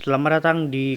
Selamat datang di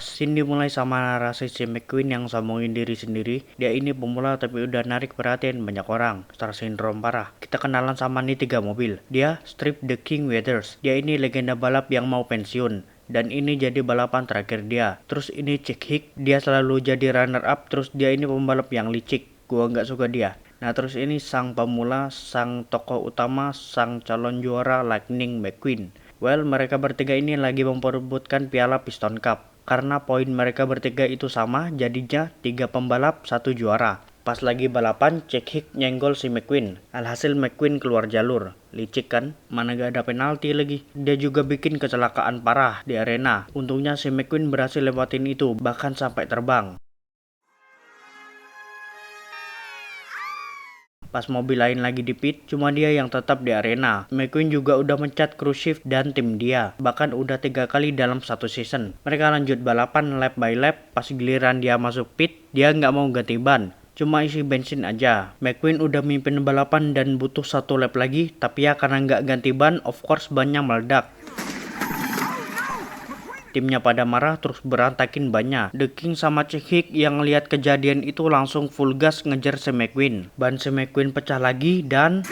scene dimulai sama narasi si McQueen yang sombongin diri sendiri. Dia ini pemula tapi udah narik perhatian banyak orang. Star syndrome parah. Kita kenalan sama nih 3 mobil. Dia Strip the King Weathers. Dia ini legenda balap yang mau pensiun. Dan ini jadi balapan terakhir dia. Terus ini Chick Hick. Dia selalu jadi runner up. Terus dia ini pembalap yang licik. Gua nggak suka dia. Nah terus ini sang pemula, sang tokoh utama, sang calon juara Lightning McQueen. Well, mereka bertiga ini lagi memperebutkan piala Piston Cup. Karena poin mereka bertiga itu sama, jadinya 3 pembalap, 1 juara. Pas lagi balapan, Chick Hick nyenggol si McQueen. Alhasil McQueen keluar jalur. Licik kan? Mana gak ada penalti lagi. Dia juga bikin kecelakaan parah di arena. Untungnya si McQueen berhasil lewatin itu, bahkan sampai terbang. Pas mobil lain lagi di pit, cuma dia yang tetap di arena. McQueen juga udah mencat crew shift dan tim dia, bahkan udah 3 kali dalam satu season. Mereka lanjut balapan lap by lap. Pas giliran dia masuk pit, dia nggak mau ganti ban, cuma isi bensin aja. McQueen udah mimpin balapan dan butuh 1 lap lagi, tapi ya karena nggak ganti ban, of course bannya meledak. Timnya pada marah terus berantakin bannya. The King sama Chick Hick yang lihat kejadian itu langsung full gas ngejar si McQueen. Ban si McQueen pecah lagi dan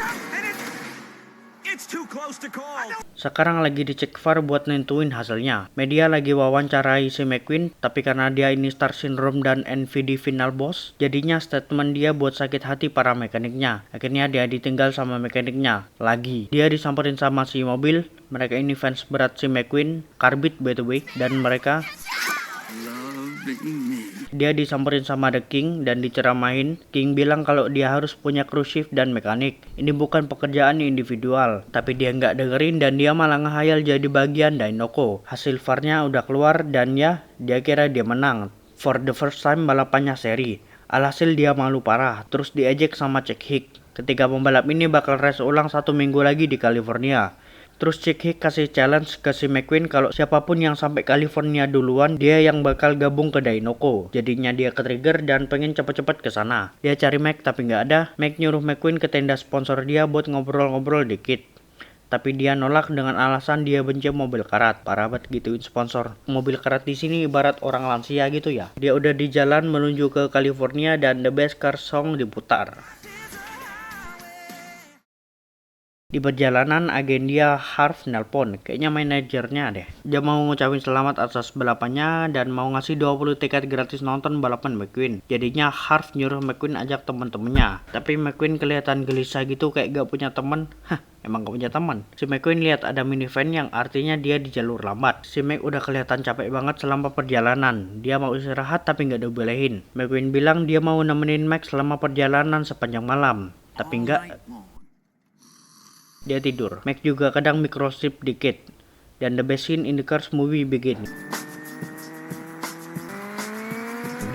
sekarang lagi dicek VAR buat nentuin hasilnya. Media lagi wawancarai si McQueen, tapi karena dia ini Star Syndrome dan NVD Final Boss, jadinya statement dia buat sakit hati para mekaniknya. Akhirnya dia ditinggal sama mekaniknya lagi. Dia disamperin sama si mobil. Mereka ini fans berat si McQueen, Carbit by the way, dan mereka dia disamperin sama The King dan diceramahin. King bilang kalau dia harus punya crew shift dan mekanik. Ini bukan pekerjaan individual. Tapi dia nggak dengerin dan dia malah ngehayal jadi bagian Dinoco. Hasil VAR-nya udah keluar dan ya dia kira dia menang. For the first time balapannya seri. Alhasil dia malu parah. Terus diejek sama Chick Hick. Ketiga pembalap ini bakal race ulang 1 minggu lagi di California. Terus Chick Hick kasih challenge ke si McQueen kalau siapapun yang sampai California duluan, dia yang bakal gabung ke Dinoco. Jadinya dia ke-trigger dan pengen cepet-cepet ke sana. Dia cari Mac tapi nggak ada. Mac nyuruh McQueen ke tenda sponsor dia buat ngobrol-ngobrol dikit. Tapi dia nolak dengan alasan dia benci mobil karat. Parah banget gituin sponsor. Mobil karat di sini ibarat orang lansia gitu ya. Dia udah di jalan menuju ke California dan The Best Car Song diputar. Di perjalanan agen dia Harv nelpon, kayaknya manajernya deh. Dia mau ngucapin selamat atas balapannya dan mau ngasih 20 tiket gratis nonton balapan McQueen. Jadinya Harv nyuruh McQueen ajak temen-temennya. Tapi McQueen kelihatan gelisah gitu kayak gak punya temen. Emang gak punya teman. Si McQueen lihat ada minivan yang artinya dia di jalur lambat. Si Mac udah kelihatan capek banget selama perjalanan. Dia mau istirahat tapi gak dibolehin. McQueen bilang dia mau nemenin Mac selama perjalanan sepanjang malam. Tapi enggak. Dia tidur. Mac juga kadang microstrip dikit. Dan the best scene in the Cars movie begin.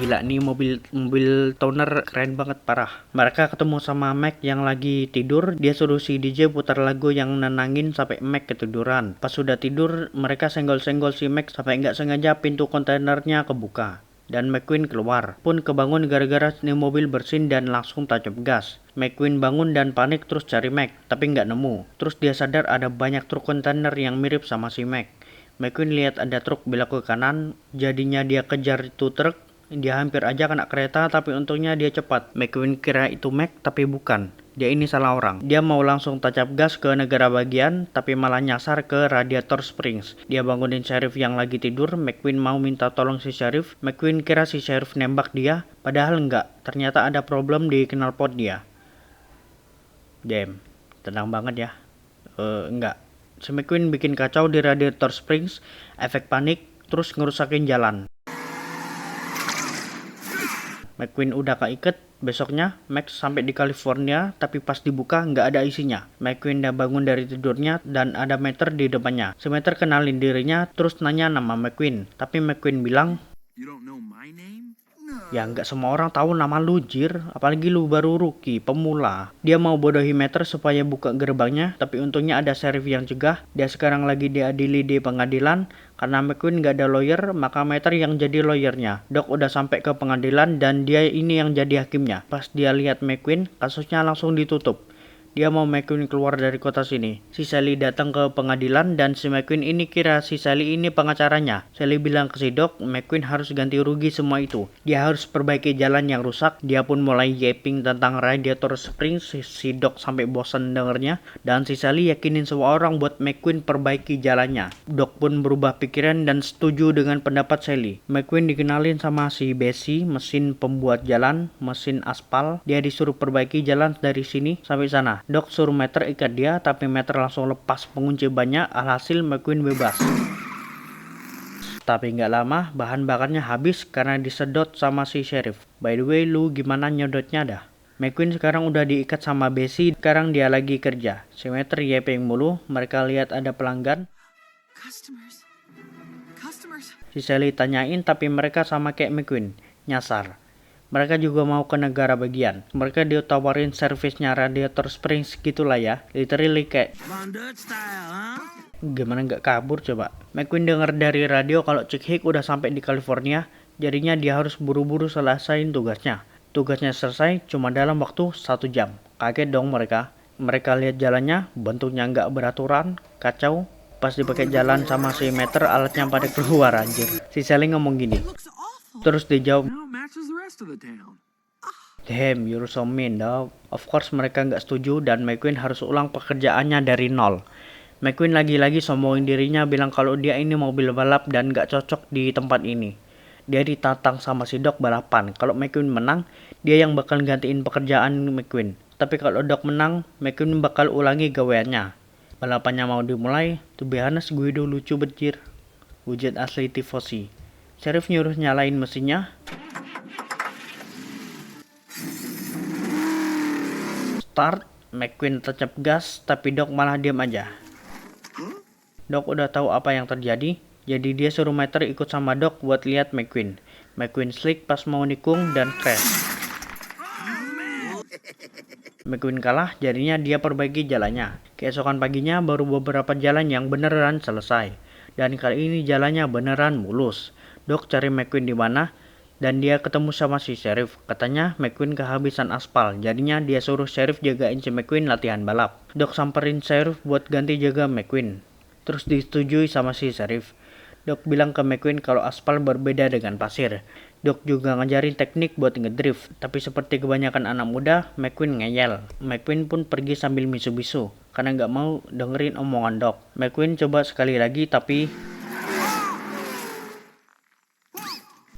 Gila nih mobil toner keren banget parah. Mereka ketemu sama Mac yang lagi tidur. Dia suruh si DJ putar lagu yang nenangin sampai Mac ketiduran. Pas sudah tidur mereka senggol-senggol si Mac sampai nggak sengaja pintu kontainernya kebuka. Dan McQueen keluar. Pun kebangun gara-gara nih mobil bersin dan langsung tancap gas. McQueen bangun dan panik terus cari Mac, tapi nggak nemu. Terus dia sadar ada banyak truk kontainer yang mirip sama si Mac. McQueen lihat ada truk belok ke kanan, jadinya dia kejar itu truk. Dia hampir aja kena kereta, tapi untungnya dia cepat. McQueen kira itu Mac, tapi bukan. Dia ini salah orang. Dia mau langsung tancap gas ke negara bagian, tapi malah nyasar ke Radiator Springs. Dia bangunin sheriff yang lagi tidur. McQueen mau minta tolong si sheriff. McQueen kira si sheriff nembak dia, padahal enggak. Ternyata ada problem di knalpot dia. Damn, tenang banget ya. Enggak. Si McQueen bikin kacau di Radiator Springs, efek panik, terus ngerusakin jalan. McQueen udah keiket. Besoknya Max sampai di California, tapi pas dibuka nggak ada isinya. McQueen udah bangun dari tidurnya dan ada Meter di depannya. Si Meter kenalin dirinya terus nanya nama McQueen. Tapi McQueen bilang, ya nggak semua orang tahu nama lu jir, apalagi lu baru rookie, pemula. Dia mau bodohi Meter supaya buka gerbangnya, tapi untungnya ada sheriff yang cegah. Dia sekarang lagi diadili di pengadilan. Karena McQueen nggak ada lawyer, maka Meter yang jadi lawyernya. Doc udah sampai ke pengadilan dan dia ini yang jadi hakimnya. Pas dia lihat McQueen, kasusnya langsung ditutup. Dia mau McQueen keluar dari kota sini. Si Sally datang ke pengadilan dan si McQueen ini kira si Sally ini pengacaranya. Sally bilang ke si Doc, McQueen harus ganti rugi semua itu. Dia harus perbaiki jalan yang rusak. Dia pun mulai yapping tentang Radiator Springs. Si Doc sampai bosan dengernya. Dan si Sally yakinin semua orang buat McQueen perbaiki jalannya. Doc pun berubah pikiran dan setuju dengan pendapat Sally. McQueen dikenalin sama si Bessie, mesin pembuat jalan, mesin aspal. Dia disuruh perbaiki jalan dari sini sampai sana. Doc suruh Meter ikat dia, tapi Meter langsung lepas pengunci bannya, alhasil McQueen bebas. Tapi nggak lama, bahan bakarnya habis karena disedot sama si Sheriff. By the way, lu gimana nyedotnya dah? McQueen sekarang udah diikat sama Bessie, sekarang dia lagi kerja. Si Meter yapping mulu, mereka lihat ada pelanggan. Customers. Si Sally tanyain, tapi mereka sama kayak McQueen, nyasar. Mereka juga mau ke negara bagian. Mereka ditawarin servisnya Radiator Springs gitulah ya. Literally kayak gimana nggak kabur coba. McQueen dengar dari radio kalau Chick Hick udah sampai di California. Jadinya dia harus buru-buru selesaiin tugasnya. Tugasnya selesai cuma dalam waktu 1 jam. Kaget dong mereka. Mereka lihat jalannya, bentuknya nggak beraturan, kacau. Pas dipakai jalan sama si Meter, alatnya pada keluar anjir. Si Sally ngomong gini. Terus dijawab, damn, you're so mean dog. Of course mereka nggak setuju dan McQueen harus ulang pekerjaannya dari nol. McQueen lagi-lagi sombongin dirinya bilang kalau dia ini mobil balap dan nggak cocok di tempat ini. Dia ditantang sama si Doc balapan. Kalau McQueen menang, dia yang bakal gantiin pekerjaan McQueen. Tapi kalau Doc menang, McQueen bakal ulangi gaweannya. Balapannya mau dimulai, to be honest gue udah lucu bejir. Wujud asli tifosi. Sheriff nyuruh nyalain mesinnya. Start, McQueen tancap gas, tapi Doc malah diam aja. Doc udah tahu apa yang terjadi, jadi dia suruh Meter ikut sama Doc buat lihat McQueen. McQueen slick pas mau nikung dan crash. McQueen kalah, jadinya dia perbaiki jalannya. Keesokan paginya baru beberapa jalan yang beneran selesai. Dan kali ini jalannya beneran mulus. Doc cari McQueen di mana dan dia ketemu sama si Sheriff. Katanya McQueen kehabisan aspal, jadinya dia suruh Sheriff jagain si McQueen latihan balap. Doc samperin Sheriff buat ganti jaga McQueen. Terus disetujui sama si Sheriff. Doc bilang ke McQueen kalau aspal berbeda dengan pasir. Doc juga ngajarin teknik buat ngedrift, tapi seperti kebanyakan anak muda, McQueen ngeyel. McQueen pun pergi sambil misu-misu, karena nggak mau dengerin omongan Doc. McQueen coba sekali lagi, tapi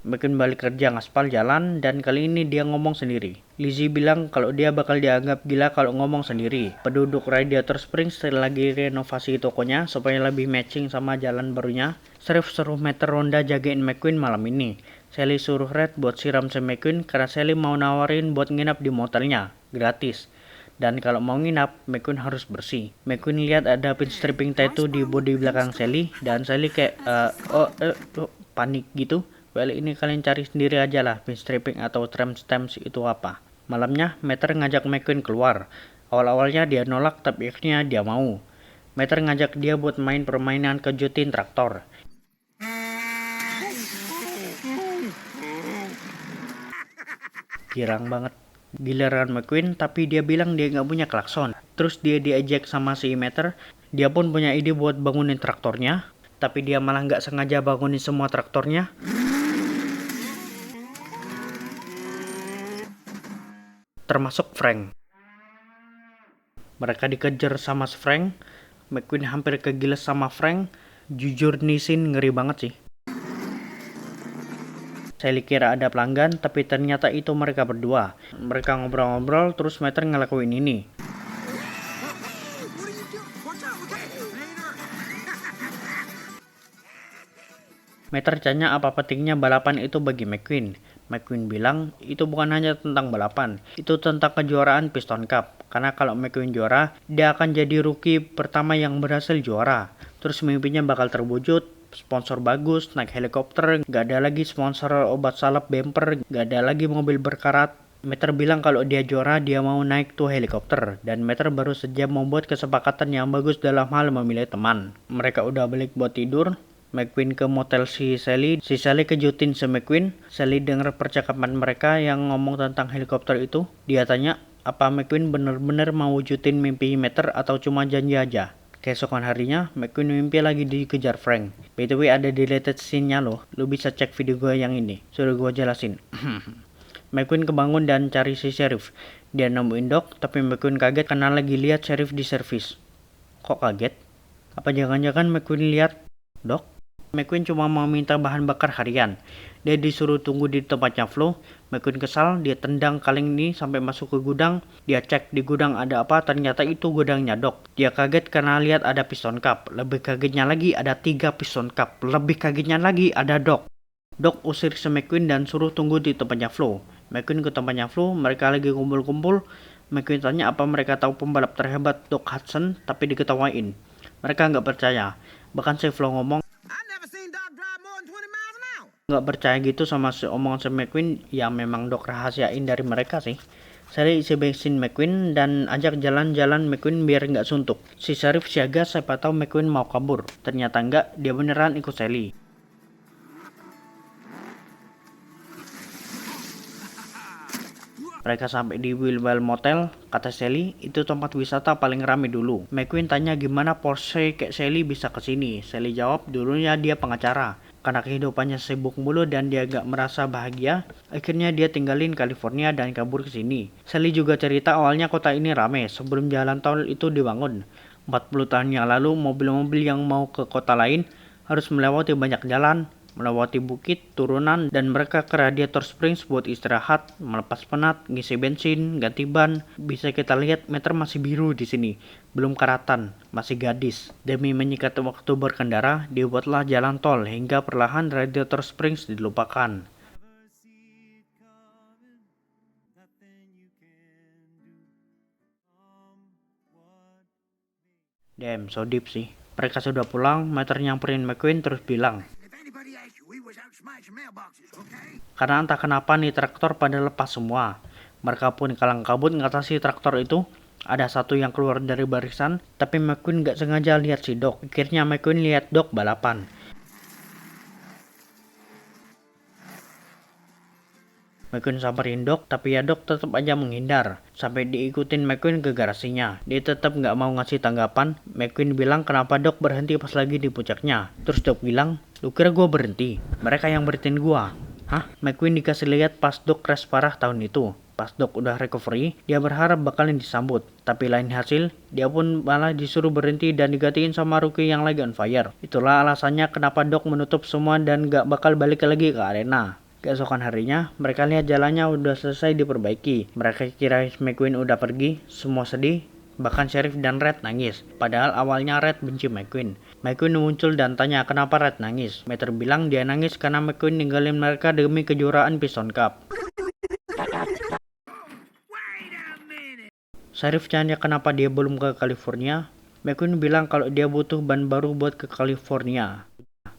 McQueen balik kerja ngaspal jalan dan kali ini dia ngomong sendiri. Lizzie bilang kalau dia bakal dianggap gila kalau ngomong sendiri. Penduduk Radiator Springs lagi renovasi tokonya supaya lebih matching sama jalan barunya. Sheriff suruh Meter ronda jagain McQueen malam ini. Sally suruh Red buat siram si McQueen karena Sally mau nawarin buat nginap di motelnya, gratis. Dan kalau mau nginap, McQueen harus bersih. McQueen lihat ada pinstripping tattoo di body belakang Sally dan Sally kayak panik gitu. Well, ini kalian cari sendiri aja lah, pinstripping atau tramp stamps itu apa. Malamnya, Meter ngajak McQueen keluar. Awal-awalnya dia nolak, tapi akhirnya dia mau. Meter ngajak dia buat main permainan kejutin traktor. Girang banget. Giliran McQueen, tapi dia bilang dia nggak punya klakson. Terus dia diejek sama si Meter. Dia pun punya ide buat bangunin traktornya, tapi dia malah nggak sengaja bangunin semua traktornya. Termasuk Frank. Mereka dikejar sama Frank. McQueen hampir kegiles sama Frank. Jujur nih scene ngeri banget sih. Saya kira ada pelanggan, tapi ternyata itu mereka berdua. Mereka ngobrol-ngobrol, terus Meter ngelakuin ini. Meter tanya apa pentingnya balapan itu bagi McQueen. McQueen bilang itu bukan hanya tentang balapan, itu tentang kejuaraan Piston Cup. Karena kalau McQueen juara, dia akan jadi rookie pertama yang berhasil juara. Terus mimpinya bakal terwujud, sponsor bagus, naik helikopter, gak ada lagi sponsor obat salep bumper, gak ada lagi mobil berkarat. Meter bilang kalau dia juara, dia mau naik tuh helikopter. Dan Meter baru saja membuat kesepakatan yang bagus dalam hal memilih teman. Mereka udah balik buat tidur. McQueen ke motel si Sally kejutin si McQueen. Sally dengar percakapan mereka yang ngomong tentang helikopter itu. Dia tanya, Apa McQueen bener-bener mau wujudin mimpi Mater atau cuma janji aja? Keesokan harinya, McQueen mimpi lagi dikejar Frank. BTW ada deleted scene-nya loh, lu bisa cek video gue yang ini. Sudah gue jelasin. McQueen kebangun dan cari si Sheriff. Dia nemuin Doc, tapi McQueen kaget karena lagi lihat Sheriff di servis. Kok kaget? Apa jangan-jangan McQueen lihat Doc? McQueen cuma mau minta bahan bakar harian. Dia disuruh tunggu di tempatnya Flo. McQueen kesal, dia tendang kaleng ini sampai masuk ke gudang. Dia cek di gudang ada apa, ternyata itu gudangnya Doc. Dia kaget karena lihat ada piston cup. Lebih kagetnya lagi ada 3 piston cup. Lebih kagetnya lagi ada Doc. Doc usir si McQueen dan suruh tunggu di tempatnya Flo. McQueen ke tempatnya Flo, mereka lagi kumpul-kumpul. McQueen tanya apa mereka tahu pembalap terhebat Doc Hudson, tapi diketawain. Mereka nggak percaya. Bahkan si Flo ngomong nggak percaya gitu sama si omongan si McQueen. Ya memang Doc rahasiain dari mereka sih. Sally isi bensin McQueen dan ajak jalan-jalan McQueen biar nggak suntuk. Si Sheriff siaga siapa tahu McQueen mau kabur. Ternyata nggak, dia beneran ikut Sally. Mereka sampai di Wilwell Motel, kata Sally, itu tempat wisata paling ramai dulu. McQueen tanya gimana Porsche kayak Sally bisa kesini. Sally jawab dulunya dia pengacara. Karena kehidupannya sibuk mulu dan dia gak merasa bahagia, akhirnya dia tinggalin California dan kabur ke sini. Sally juga cerita awalnya kota ini ramai sebelum jalan tol itu dibangun. 40 tahun yang lalu mobil-mobil yang mau ke kota lain harus melewati banyak jalan, melewati bukit, turunan, dan mereka ke Radiator Springs buat istirahat, melepas penat, ngisi bensin, ganti ban. Bisa kita lihat meter masih biru di sini, belum karatan, masih gadis. Demi menyikat waktu berkendara, dibuatlah jalan tol hingga perlahan Radiator Springs dilupakan. Damn, so deep sih. Mereka sudah pulang, Meter nyamperin McQueen terus bilang, karena entah kenapa nih traktor pada lepas semua. Mereka pun kalang kabut ngatasi traktor itu. Ada satu yang keluar dari barisan, tapi McQueen gak sengaja lihat si Doc. Akhirnya McQueen lihat Doc balapan. McQueen samperin Doc, tapi ya Doc tetap aja menghindar. Sampai diikutin McQueen ke garasinya. Dia tetap gak mau ngasih tanggapan. McQueen bilang kenapa Doc berhenti pas lagi di puncaknya. Terus Doc bilang, lu kira gue berhenti? Mereka yang berhentiin gue. Hah? McQueen dikasih lihat pas Doc crash parah tahun itu. Pas Doc udah recovery, dia berharap bakalan disambut. Tapi lain hasil, dia pun malah disuruh berhenti dan digantiin sama rookie yang lagi on fire. Itulah alasannya kenapa Doc menutup semua dan gak bakal balik lagi ke arena. Keesokan harinya, mereka lihat jalannya udah selesai diperbaiki. Mereka kira McQueen udah pergi, semua sedih. Bahkan Sheriff dan Red nangis. Padahal awalnya Red benci McQueen. McQueen muncul dan tanya kenapa Red nangis. Meter bilang dia nangis karena McQueen ninggalin mereka demi kejuaraan Piston Cup. Sheriff tanya kenapa dia belum ke California. McQueen bilang kalau dia butuh ban baru buat ke California.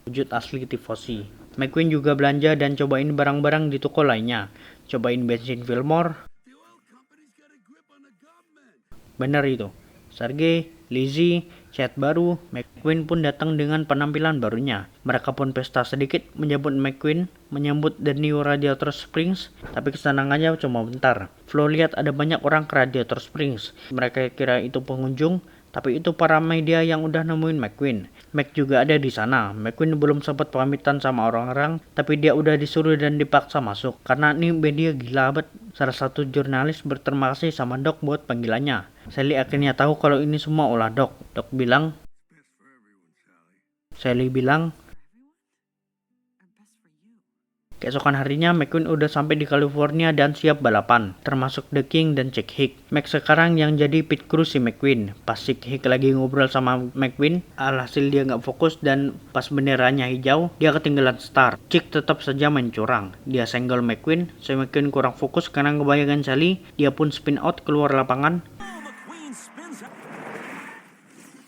Wujud asli tifosi. McQueen juga belanja dan cobain barang-barang di toko lainnya. Cobain bensin Fillmore. Bener itu. Sergey, Lizzie, chat baru. McQueen pun datang dengan penampilan barunya. Mereka pun pesta sedikit menyambut McQueen, menyambut the new Radiator Springs. Tapi kesenangannya cuma bentar. Flo lihat ada banyak orang ke Radiator Springs. Mereka kira itu pengunjung, tapi itu para media yang udah nemuin McQueen. Mac juga ada di sana. McQueen belum sempat pamitan sama orang-orang, tapi dia udah disuruh dan dipaksa masuk. Karena ini media gila banget. Salah satu jurnalis berterima kasih sama Doc buat panggilannya. Sally akhirnya tahu kalau ini semua ulah Doc. Sally bilang, keesokan harinya McQueen udah sampai di California dan siap balapan, termasuk The King dan Chick Hick. Mac sekarang yang jadi pit crew si McQueen. Pas Chick Hick lagi ngobrol sama McQueen, alhasil dia nggak fokus dan pas benderanya hijau, dia ketinggalan start. Chick tetap saja main curang. Dia senggol McQueen, si McQueen kurang fokus karena ngebayangin Sally, dia pun spin out keluar lapangan.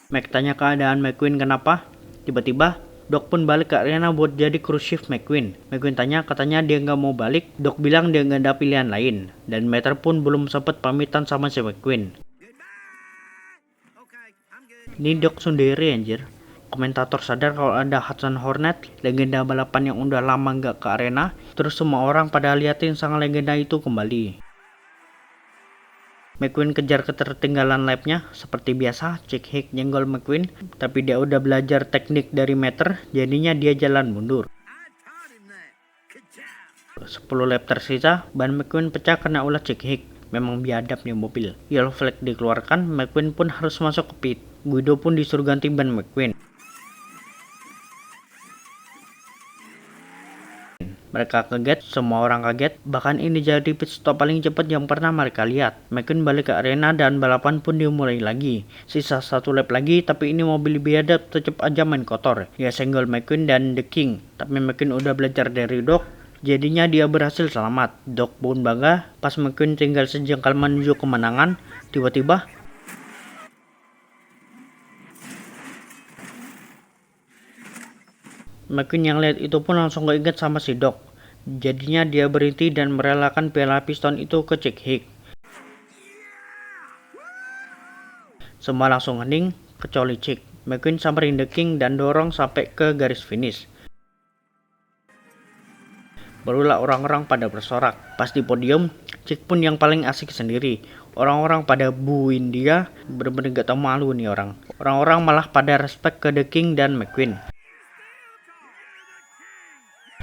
Mac tanya keadaan McQueen kenapa, tiba-tiba Doc pun balik ke arena buat jadi crew chief McQueen. McQueen tanya, katanya dia nggak mau balik. Doc bilang dia nggak ada pilihan lain. Dan Meter pun belum sempat pamitan sama si McQueen. Ini Doc sendiri anjir. Komentator sadar kalau ada Hudson Hornet, legenda balapan yang udah lama nggak ke arena. Terus semua orang pada liatin sang legenda itu kembali. McQueen kejar ketertinggalan lapnya. Seperti biasa, Chick Hicks nyenggol McQueen, tapi dia udah belajar teknik dari Mater, jadinya dia jalan mundur. 10 lap tersisa, ban McQueen pecah kena ulah Chick Hicks. Memang biadab nih mobil. Yellow flag dikeluarkan, McQueen pun harus masuk ke pit. Guido pun disuruh ganti ban McQueen. Mereka kaget, semua orang kaget, bahkan ini jadi pit stop paling cepat yang pernah mereka lihat. McQueen balik ke arena dan balapan pun dimulai lagi. Sisa 1 lap lagi, tapi ini mobil biadab tetap aja main kotor. Dia senggol McQueen dan The King, tapi McQueen udah belajar dari Doc, jadinya dia berhasil selamat. Doc pun bangga, pas McQueen tinggal sejengkal menuju kemenangan, tiba-tiba McQueen yang lihat itu pun langsung keinget sama si Doc. Jadinya dia berhenti dan merelakan piala piston itu ke Chick Hicks. Semua langsung hening, kecuali Chick. McQueen samperin The King dan dorong sampai ke garis finish. Barulah orang-orang pada bersorak. Pas di podium, Chick pun yang paling asik sendiri. Orang-orang pada buuin dia, bener-bener gak tau malu nih orang. Orang-orang malah pada respect ke The King dan McQueen.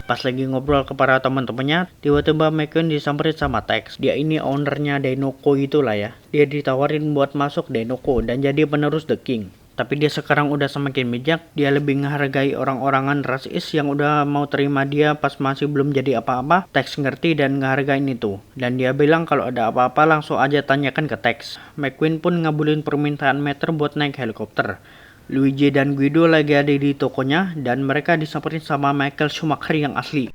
Pas lagi ngobrol kepada teman-temannya, tiba-tiba McQueen disamperin sama Tex. Dia ini ownernya Dinoco itulah ya. Dia ditawarin buat masuk Dinoco dan jadi penerus The King. Tapi dia sekarang udah semakin bijak, dia lebih menghargai orang-orangan rasis yang udah mau terima dia pas masih belum jadi apa-apa. Tex ngerti dan ngehargain itu. Dan dia bilang kalau ada apa-apa langsung aja tanyakan ke Tex. McQueen pun ngabulin permintaan Mater buat naik helikopter. Luigi dan Guido lagi ada di tokonya dan mereka disamperin sama Michael Schumacher yang asli.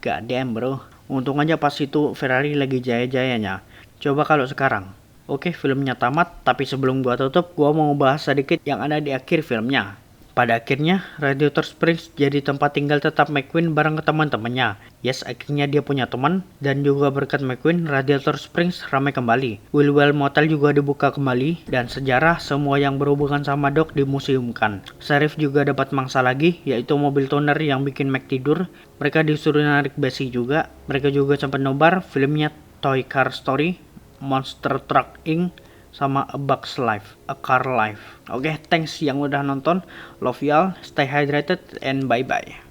God damn bro, untung aja pas itu Ferrari lagi jaya-jayanya. Coba kalau sekarang. Oke, filmnya tamat, tapi sebelum gua tutup, gua mau bahas sedikit yang ada di akhir filmnya. Pada akhirnya, Radiator Springs jadi tempat tinggal tetap McQueen bareng teman-temannya. Yes, akhirnya dia punya teman, dan juga berkat McQueen, Radiator Springs ramai kembali. Willwell Motel juga dibuka kembali, dan sejarah semua yang berhubungan sama Doc dimuseumkan. Sheriff juga dapat mangsa lagi, yaitu mobil toner yang bikin Mac tidur. Mereka disuruh narik besi juga. Mereka juga sempat nobar filmnya Toy Car Story, Monster Truck Inc., sama A Bug's Life, A Car Life. Oke, thanks yang udah nonton. Love y'all, stay hydrated, and bye-bye.